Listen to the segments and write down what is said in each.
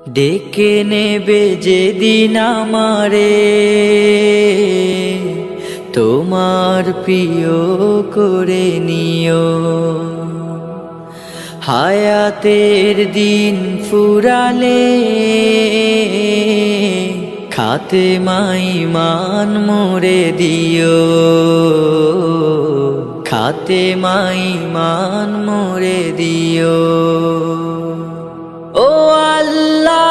ডেকে নেবে যেদিন আমারে তোমার প্রিয় করে নিও। হায়াতের দিন ফুরালে খাতেমাই মান মোরে দিও, খাতেমাই মান মোরে দিও। ও আল্লাহ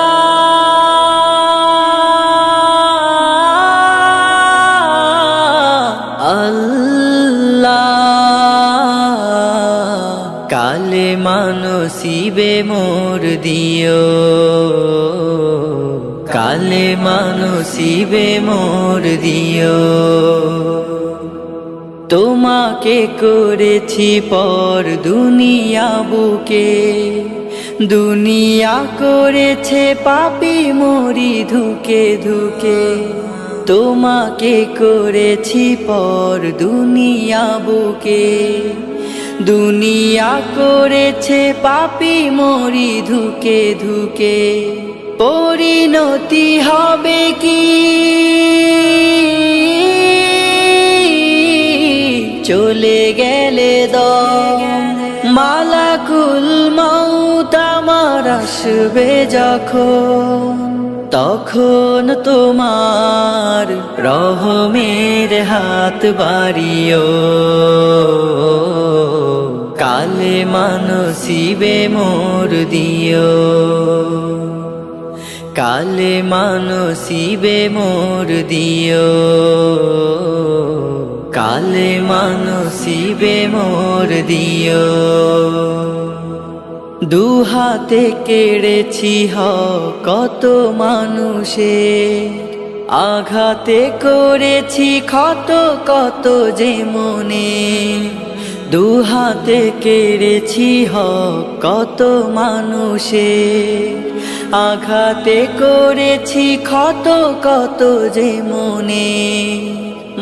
কালেমা নসিবে মোর দিও, কালেমা নসিবে মোর দিও। তোমাকে করেছি পর দুনিয়া বুকে, দুনিয়া করেছে পাপী মরি ধুকে ধুকে। তোমাকে করেছি পর দুনিয়া বুকে, দুনিয়া করেছে পাপী মরি ধুকে ধুকে। পরিণতি হবে কি চলে গেলে দম, মালাকুল মউত আমার আসবে যখন, তখন তোমার রহমের হাত বাড়িও। কালেমা নসিবে মোর দিও, কালেমা নসিবে মোর দিও, কালেমা নসিবে মোর দিও। দুহাতে কেড়েছি কত মানুষে, আঘাতে করেছি ক্ষত কত যে মনে। দুহাতে কেড়েছি কত মানুষে, আঘাতে করেছি ক্ষত কত যে মনে।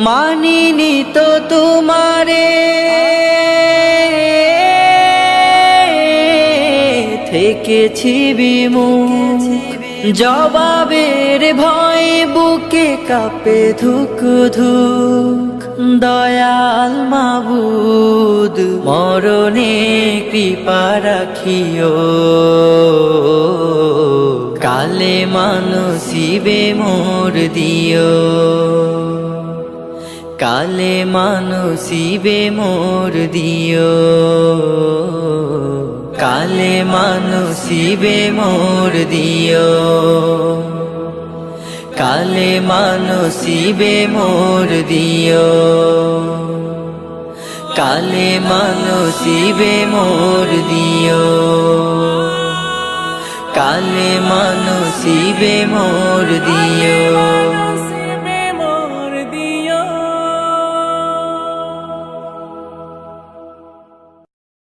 মানিনি তো তোমারে থেকেছি বিমুখ, জবাবের ভয় বুকে কাঁপে ধুক ধুক। দয়াল মাবুদ মরণে কৃপা রাখিও, কালেমা নসিবে মোর দিও, কালেমা নসিবে মোর দিও, কালেমা নসিবে মোর দিও, কালেমা নসিবে মোর দিও, কালেমা নসিবে মোর দিও, কালেমা নসিবে মোর দিও।